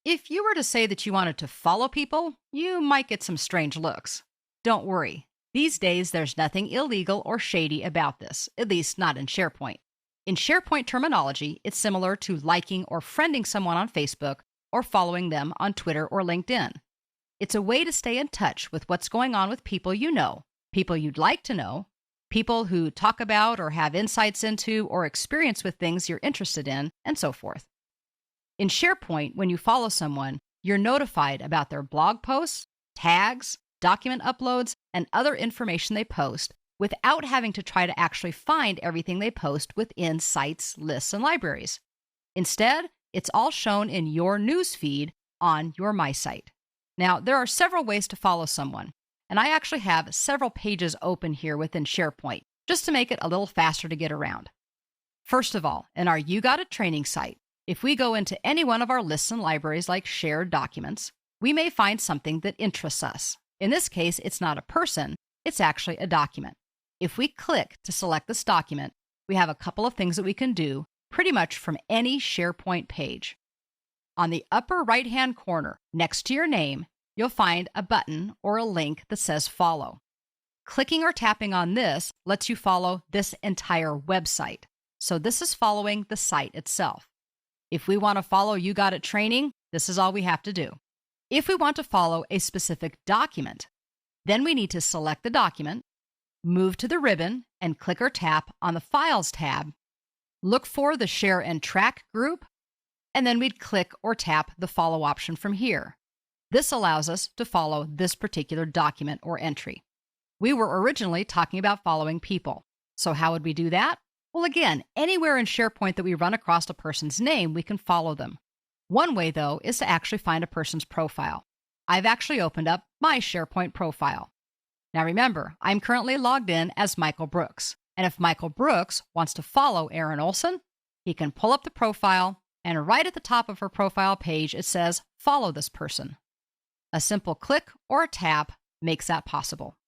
If you were to say that you wanted to follow people, you might get some strange looks. Don't worry. These days, there's nothing illegal or shady about this, at least not in SharePoint. In SharePoint terminology, it's similar to liking or friending someone on Facebook or following them on Twitter or LinkedIn. It's a way to stay in touch with what's going on with people you know, people you'd like to know, people who talk about or have insights into or experience with things you're interested in, and so forth. In SharePoint, when you follow someone, you're notified about their blog posts, tags, document uploads, and other information they post without having to try to actually find everything they post within sites, lists, and libraries. Instead, it's all shown in your news feed on your My Site. Now, there are several ways to follow someone, and I actually have several pages open here within SharePoint, just to make it a little faster to get around. First of all, in our You Got It training site, if we go into any one of our lists and libraries like shared documents, we may find something that interests us. In this case, it's not a person, it's actually a document. If we click to select this document, we have a couple of things that we can do pretty much from any SharePoint page. On the upper right-hand corner, next to your name, you'll find a button or a link that says Follow. Clicking or tapping on this lets you follow this entire website. So this is following the site itself. If we want to follow You Got It training, this is all we have to do. If we want to follow a specific document, then we need to select the document, move to the ribbon, and click or tap on the Files tab, look for the Share and Track group, and then we'd click or tap the Follow option from here. This allows us to follow this particular document or entry. We were originally talking about following people. So how would we do that? Well, again, anywhere in SharePoint that we run across a person's name, we can follow them. One way, though, is to actually find a person's profile. I've actually opened up my SharePoint profile. Now remember, I'm currently logged in as Michael Brooks. And if Michael Brooks wants to follow Erin Olson, he can pull up the profile, and right at the top of her profile page, it says, Follow this person. A simple click or a tap makes that possible.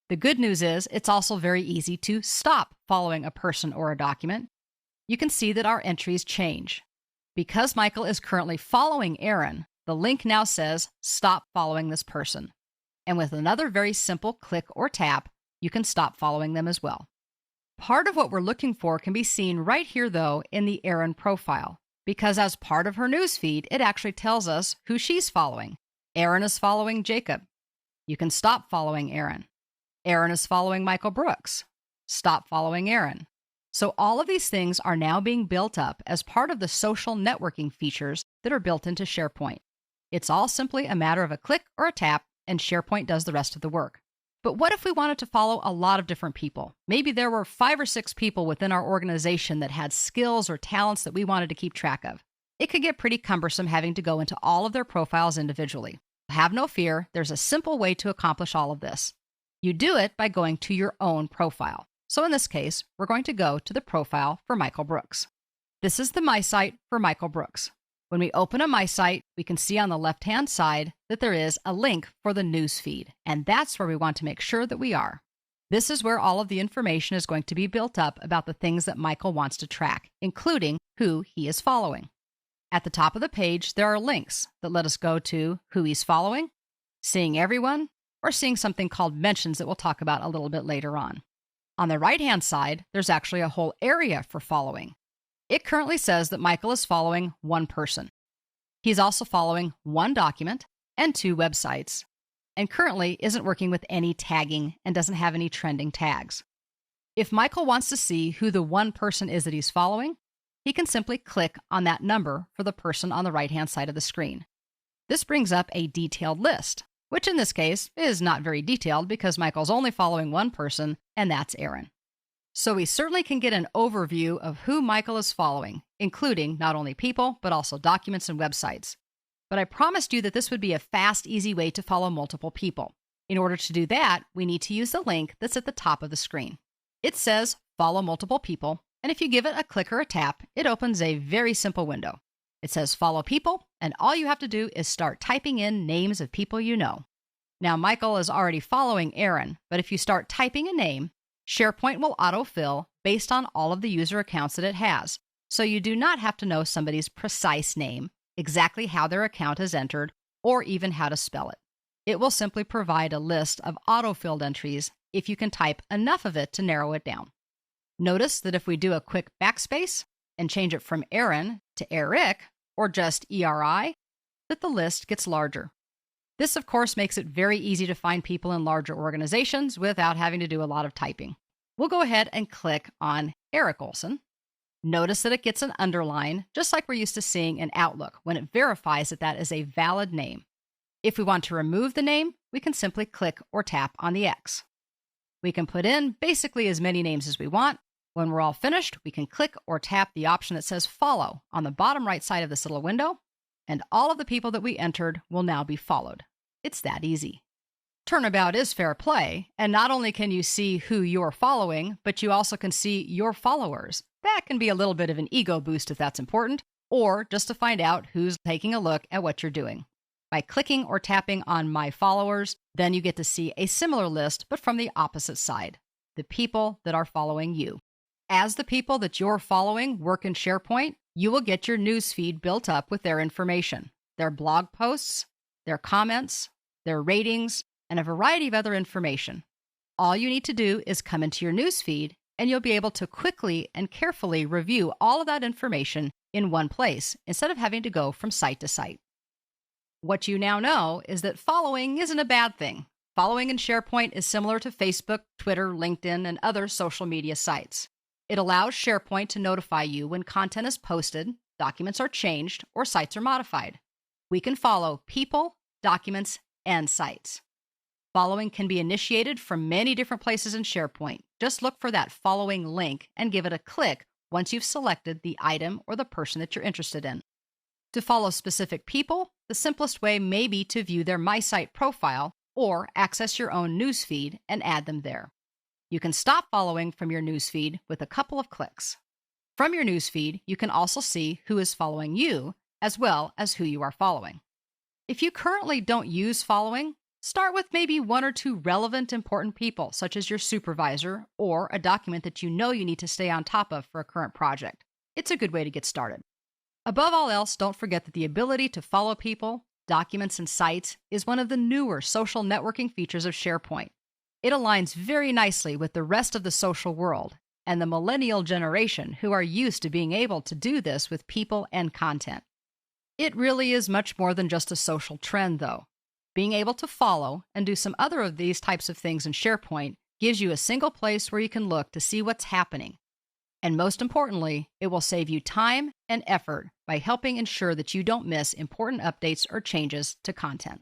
The good news is it's also very easy to stop following a person or a document. You can see that our entries change. Because Michael is currently following Erin, the link now says, Stop following this person. And with another very simple click or tap, you can stop following them as well. Part of what we're looking for can be seen right here, though, in the Erin profile, because as part of her newsfeed, it actually tells us who she's following. Erin is following Jacob. You can stop following Erin. Erin is following Michael Brooks. Stop following Erin. So all of these things are now being built up as part of the social networking features that are built into SharePoint. It's all simply a matter of a click or a tap, and SharePoint does the rest of the work. But what if we wanted to follow a lot of different people? Maybe there were 5 or 6 people within our organization that had skills or talents that we wanted to keep track of. It could get pretty cumbersome having to go into all of their profiles individually. Have no fear, there's a simple way to accomplish all of this. You do it by going to your own profile. So in this case, we're going to go to the profile for Michael Brooks. This is the My Site for Michael Brooks. When we open a My Site, we can see on the left-hand side that there is a link for the news feed, and that's where we want to make sure that we are. This is where all of the information is going to be built up about the things that Michael wants to track, including who he is following. At the top of the page, there are links that let us go to who he's following, seeing everyone, or seeing something called mentions that we'll talk about a little bit later on. On the right-hand side, there's actually a whole area for following. It currently says that Michael is following one person. He's also following one document and 2 websites, and currently isn't working with any tagging and doesn't have any trending tags. If Michael wants to see who the one person is that he's following, he can simply click on that number for the person on the right-hand side of the screen. This brings up a detailed list, which in this case is not very detailed because Michael's only following one person, and that's Erin. So we certainly can get an overview of who Michael is following, including not only people, but also documents and websites. But I promised you that this would be a fast, easy way to follow multiple people. In order to do that, we need to use the link that's at the top of the screen. It says Follow Multiple People, and if you give it a click or a tap, it opens a very simple window. It says Follow People, and all you have to do is start typing in names of people you know. Now, Michael is already following Erin, but if you start typing a name, SharePoint will autofill based on all of the user accounts that it has, so you do not have to know somebody's precise name, exactly how their account is entered, or even how to spell it. It will simply provide a list of auto-filled entries if you can type enough of it to narrow it down. Notice that if we do a quick backspace and change it from Aaron to Eric, or just ERI, that the list gets larger. This, of course, makes it very easy to find people in larger organizations without having to do a lot of typing. We'll go ahead and click on Eric Olson. Notice that it gets an underline, just like we're used to seeing in Outlook when it verifies that that is a valid name. If we want to remove the name, we can simply click or tap on the X. We can put in basically as many names as we want. When we're all finished, we can click or tap the option that says Follow on the bottom right side of this little window, and all of the people that we entered will now be followed. It's that easy. Turnabout is fair play, and not only can you see who you're following, but you also can see your followers. That can be a little bit of an ego boost if that's important, or just to find out who's taking a look at what you're doing. By clicking or tapping on My Followers, then you get to see a similar list, but from the opposite side, the people that are following you. As the people that you're following work in SharePoint, you will get your newsfeed built up with their information, their blog posts, their comments, their ratings, and a variety of other information. All you need to do is come into your newsfeed, and you'll be able to quickly and carefully review all of that information in one place instead of having to go from site to site. What you now know is that following isn't a bad thing. Following in SharePoint is similar to Facebook, Twitter, LinkedIn, and other social media sites. It allows SharePoint to notify you when content is posted, documents are changed, or sites are modified. We can follow people, documents, and sites. Following can be initiated from many different places in SharePoint. Just look for that following link and give it a click once you've selected the item or the person that you're interested in. To follow specific people, the simplest way may be to view their My Site profile or access your own newsfeed and add them there. You can stop following from your newsfeed with a couple of clicks. From your newsfeed, you can also see who is following you as well as who you are following. If you currently don't use following, start with maybe one or two relevant, important people, such as your supervisor or a document that you know you need to stay on top of for a current project. It's a good way to get started. Above all else, don't forget that the ability to follow people, documents, and sites is one of the newer social networking features of SharePoint. It aligns very nicely with the rest of the social world and the millennial generation who are used to being able to do this with people and content. It really is much more than just a social trend, though. Being able to follow and do some other of these types of things in SharePoint gives you a single place where you can look to see what's happening. And most importantly, it will save you time and effort by helping ensure that you don't miss important updates or changes to content.